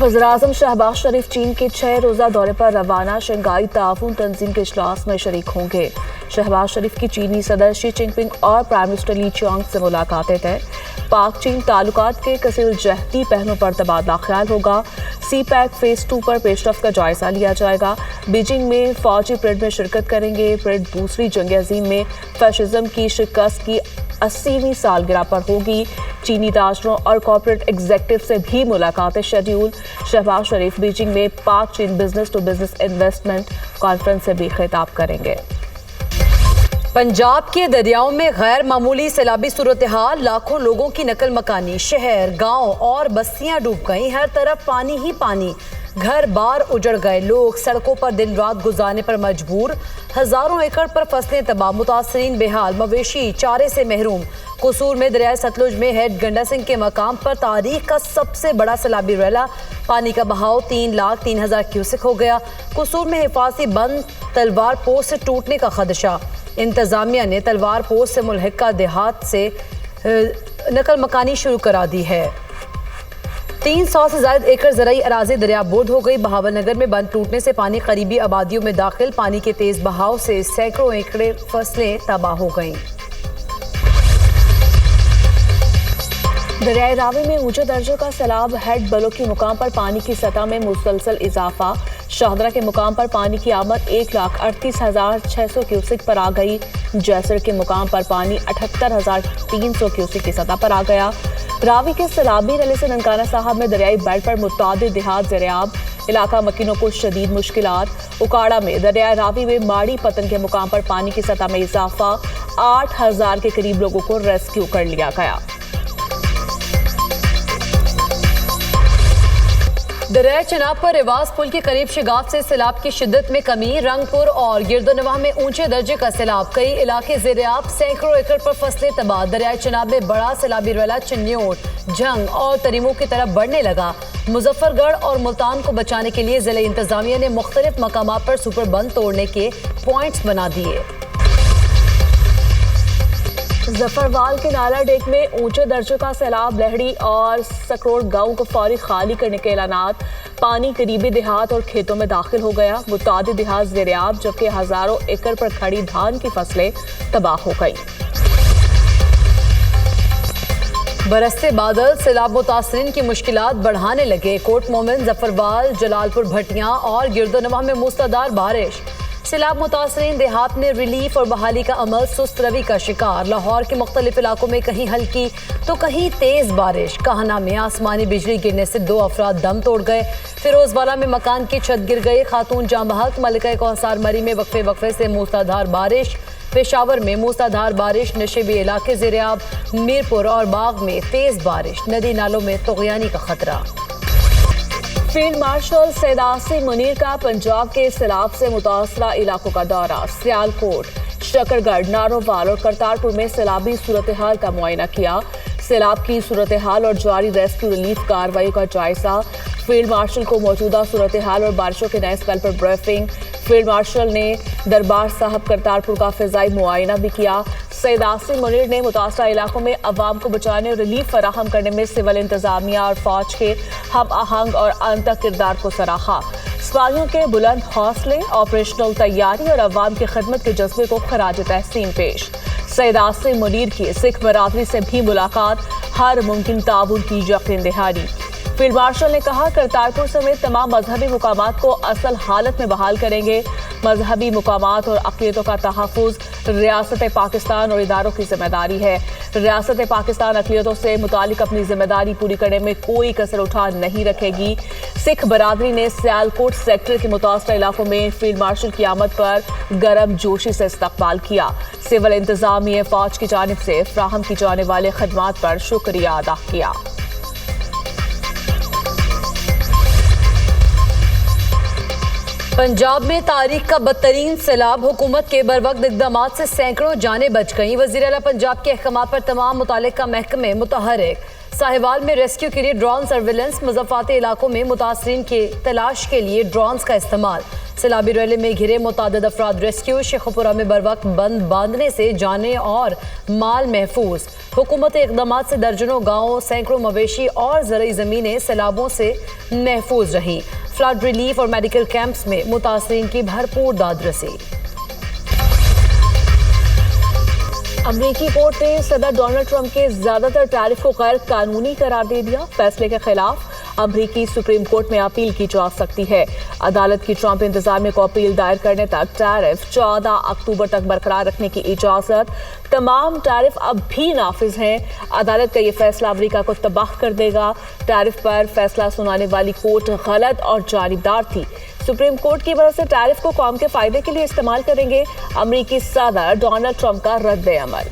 वज़ीर-ए-आज़म शहबाज शरीफ चीन के 6 रोज़ा दौरे पर रवाना। शंघाई ताउन तंजीम के इजलास में शरीक होंगे। शहबाज शरीफ की चीनी सदर शी जिनपिंग और प्राइम मिनिस्टर ली चियांग से मुलाकातें तय। पाक चीन ताल्लुकात के कसीर-जहती पहलुओं पर तबादला ख्याल होगा। सी-पैक फेज़ 2 पर पेशरफ्त का जायजा लिया जाएगा। बीजिंग में फौजी परेड में शिरकत करेंगे। परेड दूसरी जंग अज़ीम में फैशिज्म की शिकस्त की 80वीं सालगिरह पर होगी। चीनी ताजरों और कॉर्पोरेट एग्जीक्यूटिव से भी मुलाकातें शेड्यूल। शहबाज शरीफ बीजिंग में पाक चीन business to business investment conference से भी खिताब करेंगे। पंजाब के दरियाओं में गैर मामूली सैलाबी सूरत हाल, लाखों लोगों की नकल मकानी, शहर गांव और बस्तियां डूब गईं। हर तरफ पानी ही पानी, घर बार उजड़ गए, लोग सड़कों पर दिन रात गुजारने पर मजबूर। हजारों एकड़ पर फसलें तबाह, मुतासरीन बेहाल, मवेशी चारे से महरूम। कसूर में दरियाए सतलुज में हेड गंडा सिंह के मकाम पर तारीख का सबसे बड़ा सैलाबी रैला। पानी का बहाव 3,03,000 क्यूसेक हो गया। कसूर में हिफाजती बंद तलवार पोस्ट से टूटने का खदशा। इंतजामिया ने तलवार पोस्ट से मुल्हिका देहात से नकल मकानी शुरू करा दी है। 300 से ज्यादा एकड़ ज़राई अराज़ी दरियाबोर्द हो गई। बहावलनगर में बंद टूटने से पानी करीबी आबादियों में दाखिल। पानी के तेज बहाव से सैकड़ों एकड़ फसलें तबाह हो गईं। दरियाए रावी में ऊंचे दर्जे का सैलाब। हेड बलो के मुकाम पर पानी की सतह में मुसलसल इजाफा। शाहदरा के मुकाम पर पानी की आमद 1,38,600 क्यूसेक पर आ गई। जैसर के मुकाम पर पानी 78,300 क्यूसेक की सतह पर आ गया। रावी के सैलाबी रले से ननकाना साहब में दरियाई बेल्ट पर मुतादिद देहात ज़ेर-ए-आब, इलाका मकीनों को शदीद मुश्किलात। उकाड़ा में दरियाए रावी में माड़ी पतन के मुकाम पर पानी की सतह में इजाफा। 8,000 के करीब लोगों को रेस्क्यू कर लिया गया। दरिया चनाब पर रिवाज पुल के करीब शिगाफ से सैलाब की शिद्दत में कमी। रंगपुर और गिरदोनवाह में ऊंचे दर्जे का सैलाब, कई इलाके ज़ेर-ए-आब, सैकड़ों एकड़ पर फसलें तबाह। दरिया चनाब में बड़ा सैलाबी रैला चिन्योट, जंग और तरीमों की तरफ बढ़ने लगा। मुजफ्फरगढ़ और मुल्तान को बचाने के लिए जिला इंतजामिया ने मुख्तलिफ मकामात पर सुपर बंद तोड़ने के पॉइंट्स बना दिए। जफरवाल के नाला डेक में ऊंचे दर्जे का सैलाब। लहड़ी और सकरोड़ गांव को फौरी खाली करने के ऐलानात। पानी करीबी देहात और खेतों में दाखिल हो गया। मुतादिद देहात ज़ेर-ए-आब, जबकि हजारों एकड़ पर खड़ी धान की फसलें तबाह हो गई। बरसते बादल सैलाब मुतासरीन की मुश्किलात बढ़ाने लगे। कोट मोमिन, जफरवाल, जलालपुर भटियां और गिरदोनवाह में मूसलाधार बारिश। सैलाब मुतासरीन देहात में रिलीफ और बहाली का अमल सुस्त रवि का शिकार। लाहौर के मुख्तलिफ इलाकों में कहीं हल्की तो कहीं तेज बारिश। काहना में आसमानी बिजली गिरने से 2 अफराद दम तोड़ गए। फिरोजवाला में मकान की छत गिर गई, खातून जाँ बहक। मलिका कोहसार मरी में वक्फे से मूसलाधार बारिश। पेशावर में मूसलाधार बारिश। नशेबी इलाके ज़ेर-ए-आब, मीरपुर और बाग में तेज बारिश। नदी नालों में तुग़यानी का खतरा। फील्ड मार्शल सैयद आसिम मुनीर का पंजाब के सैलाब से मुतासरा इलाकों का दौरा। सियालकोट, शकरगढ़, नारोवाल और करतारपुर में सैलाबी सूरत हाल का मुआयना किया। सैलाब की सूरत हाल और जारी रेस्क्यू रिलीफ कार्रवाई का जायजा। फील्ड मार्शल को मौजूदा सूरत हाल और बारिशों के नए स्पेल पर ब्रीफिंग। फील्ड मार्शल ने दरबार साहब करतारपुर का फिजाई मुआयना भी किया। सैयद आसिम मुनीर ने मुतासरा इलाकों में अवाम को बचाने और रिलीफ फराहम करने में सिविल इंतजामिया और फौज के हम आहंग और अंतक किरदार को सराहा। सिपाहियों के बुलंद हौसले, ऑपरेशनल तैयारी और अवाम की खिदमत के जज्बे को खराज तहसीन पेश। सैयद आसिम मुनीर की सिख बरादरी से भी मुलाकात, हर मुमकिन ताउन की यकीन दहानी। फील्ड मार्शल ने कहा, करतारपुर समेत तमाम मजहबी मुकामात को असल हालत में बहाल करेंगे। मजहबी मुकामात और अक़लियतों का तहफ़्फ़ुज़ रियासत पाकिस्तान और इदारों की जिम्मेदारी है। रियासत पाकिस्तान अक़लियतों से मुतालिक अपनी जिम्मेदारी पूरी करने में कोई कसर उठा नहीं रखेगी। सिख बरादरी ने सियालकोट सेक्टर के मुतासरा इलाकों में फील्ड मार्शल की आमद पर गर्म जोशी से इस्तक़बाल किया। सिविल इंतजामिया फौज की जानिब से फ्राहम की जाने वाले खदमात पर शुक्रिया अदा किया। पंजाब में तारीख का बदतरीन सैलाब, हुकूमत के बरवक्त इक़दाम से सैकड़ों जानें बच गईं। वज़ीर आला पंजाब के अहकामात पर तमाम मुताल्लिका महकमे मुतहर्रिक। साहिवाल में रेस्क्यू के लिए ड्रोन सर्विलेंस, मुज़फ़्फ़ाती इलाकों में मुतासरीन के तलाश के लिए ड्रोन्स का इस्तेमाल। सैलाबी रैली में घिरे मुतादिद अफराद रेस्क्यू। शेखुपुरा में बरवक्त बंद बांधने से जानें और माल महफूज। हुकूमती इक़दामात से दर्जनों गाँव, सैकड़ों मवेशी और ज़रई ज़मीनें सैलाबों से महफूज रहीं। फ्लड रिलीफ और मेडिकल कैंप्स में मुतासरीन की भरपूर दाद रसी। अमरीकी कोर्ट ने सदर डोनाल्ड ट्रंप के ज्यादातर टैरिफ को गैर कानूनी करार दे दिया। फैसले के खिलाफ अमरीकी सुप्रीम कोर्ट में अपील की जा सकती है। अदालत की ट्रंप इंतजामिया को अपील दायर करने तक टैरिफ 14 अक्टूबर तक बरकरार रखने की इजाजत। तमाम टैरिफ अब भी नाफिज हैं। अदालत का ये फैसला अमरीका को तबाह कर देगा। टैरिफ पर फैसला सुनाने वाली कोर्ट गलत और जानिबदार थी। सुप्रीम कोर्ट की वजह से टैरिफ को कौम के फायदे के लिए इस्तेमाल करेंगे अमरीकी सदर डोनाल्ड ट्रंप का रद्द-ए-अमल।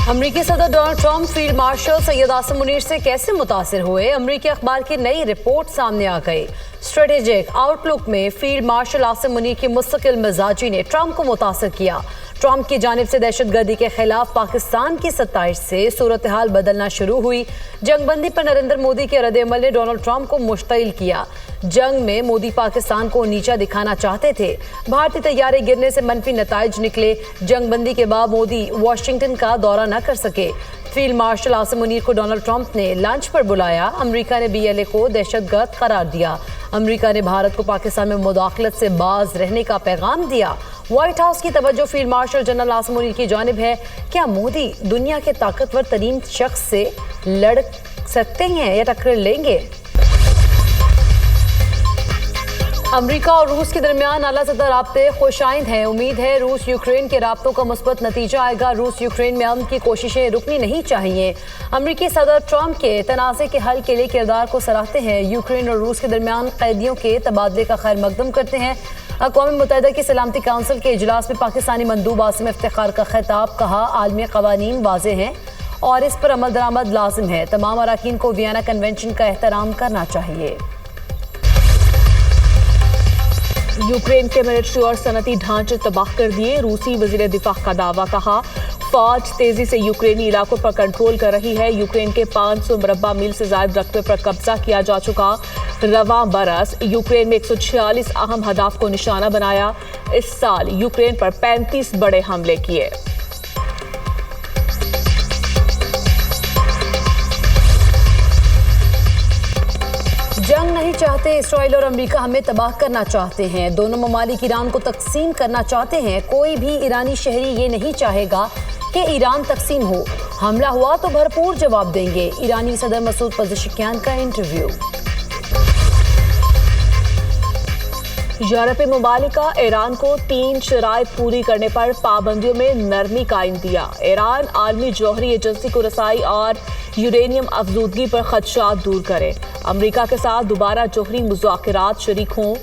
अमरीकी सदर Donald Trump field marshal Syed Asim Munir से कैसे मुतासिर हुए? अमरीकी अखबार की नई रिपोर्ट सामने आ गई। स्ट्रेटेजिक आउटलुक में फील्ड मार्शल आसिम मुनीर की मुस्तकिल मिजाजी ने ट्रंप को मुतासिर किया। ट्रंप की जानिब से दहशतगर्दी के खिलाफ पाकिस्तान की 27 से सूरत हाल बदलना शुरू हुई। जंगबंदी पर नरेंद्र मोदी के रद्द-ए-अमल ने डोनाल्ड ट्रंप को मुश्तिल किया। जंग में मोदी पाकिस्तान को नीचा दिखाना चाहते थे। भारतीय तैयारे गिरने से मनफी नताइज निकले। जंगबंदी के बाद मोदी वाशिंगटन का दौरा न कर सके। फील्ड मार्शल आसिम मुनीर को डोनाल्ड ट्रंप ने लंच पर बुलाया। अमेरिका ने BLA को दहशतगर्द करार दिया। अमेरिका ने भारत को पाकिस्तान में मुदाखलत से बाज रहने का पैगाम दिया। व्हाइट हाउस की तवज्जो field marshal general Asim Munir की जानिब है। क्या मोदी दुनिया के ताकतवर तरीन शख्स से लड़ सकते हैं या टक्कर लेंगे? अमेरिका और रूस के दरमियान आला सतह राब्ते खुशाइंद हैं। उम्मीद है रूस यूक्रेन के राब्तों का मुस्बत नतीजा आएगा। रूस यूक्रेन में अमन की कोशिशें रुकनी नहीं चाहिए। अमेरिकी सदर ट्रंप के तनाज़े के हल के लिए किरदार को सराहते हैं। यूक्रेन और रूस के दरमियान कैदियों के तबादले का खैर मकदम करते हैं। अक़वाम मुत्तहिदा की सलामती काउंसिल के इजलास में पाकिस्तानी मंदूब आसिम इफ्तिखार का खिताब। कहा, आलमी क़वानीन वाज़े हैं और इस पर अमल दरामद लाजिम है। तमाम अराकीन को वियना कन्वेंशन का एहतराम करना चाहिए। यूक्रेन के मिलिट्री और सनती ढांचे तबाह कर दिए। रूसी वज़ीर दिफा का दावा। कहा, फौज तेजी से यूक्रेनी इलाकों पर कंट्रोल कर रही है। यूक्रेन के 500 मुरब्बा मील से ज्यादा रकबे पर कब्जा किया जा चुका। रवां बरस यूक्रेन में 146 अहम हदाफ को निशाना बनाया। इस साल यूक्रेन पर 35 बड़े हमले किए। जंग नहीं चाहते। इसराइल और अमेरिका हमें तबाह करना चाहते हैं। दोनों ममालिक ईरान को तकसीम करना चाहते हैं। कोई भी ईरानी शहरी ये नहीं चाहेगा कि ईरान तकसीम हो। हमला हुआ तो भरपूर जवाब देंगे। ईरानी सदर मसूद पज़ेश्कियान का इंटरव्यू। यूरोपीय ममालिक ईरान को 3 शराइत पूरी करने पर पाबंदियों में नरमी कायम दिया। ईरान आलमी जौहरी एजेंसी को रसाई और यूरेनियम अफजूदगी पर खदशात दूर करे। अमेरिका के साथ दोबारा जौहरी मुज़ाकरात शरीक हों।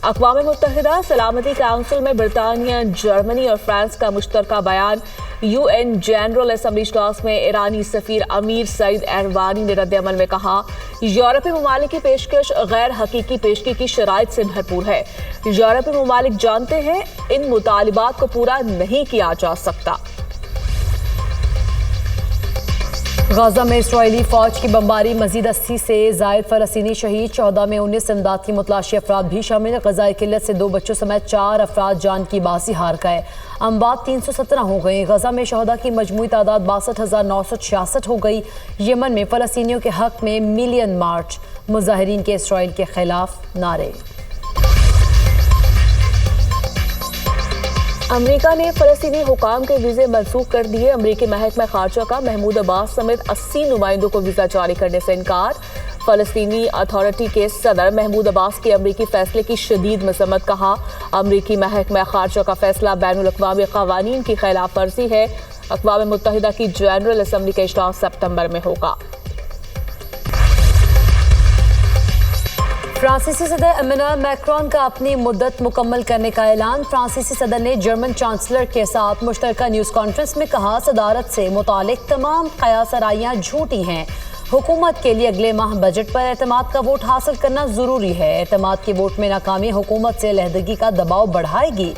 अक़वाम मुत्तहिदा सलामती काउंसिल में बरतानिया, जर्मनी और फ्रांस का मुश्तरका बयान। UN जनरल असम्बली इजलास में ईरानी सफ़ीर अमीर सईद एरवानी ने रद्द-ए-अमल में कहा, यूरोपीय ममालिक की पेशकश गैर हकीकी पेशगी की शराइत से भरपूर है। यूरोपीय ममालिक जानते हैं इन मुतालिबात को पूरा नहीं किया जा सकता। गाजा में इस्राएली फौज की बमबारी, मजीद 80 से जायद फलस्तीनी शहीद। 14 में 19 इमदाद की मुतलाशी अफराद भी शामिल। गजाई किल्लत से 2 बच्चों समेत 4 अफराद जान की बाजी हार गए। अमवात 317 हो गए। गजा में शहदा की मजमूई तादाद 62,966 हो गई। यमन में फलस्तीनियों के हक में मिलियन मार्च। मुजाहिरीन के इसराइल के खिलाफ नारे। अमेरिका ने फलस्तीनी हुकाम के वीज़े मनसूख कर दिए। अमेरिकी महकमा खारजा का महमूद अब्बास समेत 80 नुमाइंदों को वीज़ा जारी करने से इनकार। फलस्तीनी अथॉरिटी के सदर महमूद अब्बास के अमेरिकी फैसले की शदीद मजम्मत। कहा, अमेरिकी महकमा खारजा का फैसला बैनुल अक़वामी क़वानीन की खिलाफ वर्जी है। अक़वाम मुत्तहिदा की जनरल असम्बली का इजलास सितंबर में होगा। फ्रांसीसी सदर इमैनुअल मैक्रोन का अपनी मुद्दत मुकम्मल करने का ऐलान। फ्रांसीसी सदर ने जर्मन चांसलर के साथ मुश्तरका न्यूज़ कॉन्फ्रेंस में कहा, सदारत से मुतालिक तमाम क़यासराइयाँ झूठी हैं। हुकूमत के लिए अगले माह बजट पर एतमाद का वोट हासिल करना जरूरी है। एतमाद के वोट में नाकामी हुकूमत से अलहदगी का दबाव बढ़ाएगी।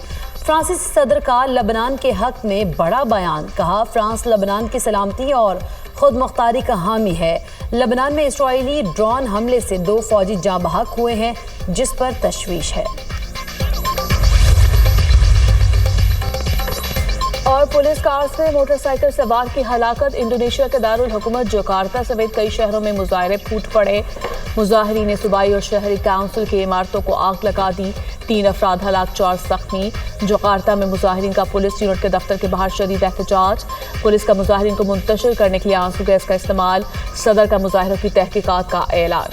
फ्रांसीसी सदर का लबनान के हक में बड़ा बयान, कहा फ्रांस लबनान की सलामती और खुद मुख्तारी का हामी है। लबनान में इस्राएली ड्रोन हमले से 2 फौजी जाँ बहक हुए हैं, जिस पर तशवीश है। और पुलिस कार से मोटरसाइकिल सवार की हलाकत। इंडोनेशिया के दारुल हुकूमत जकार्ता समेत कई शहरों में मुजाहरे फूट पड़े। मुजाहिरीन ने सूबाई और शहरी काउंसिल की इमारतों को आग लगा दी। 3 अफराद हलाक, 4 जख्मी। जकार्ता में मुजाहिरीन का पुलिस यूनिट के दफ्तर के बाहर शदीद एहतजाज। पुलिस का मुजाहिरीन को मुंतशिर करने के लिए आंसू गैस का इस्तेमाल। सदर का मुजाहिरों की तहकीकात का ऐलान।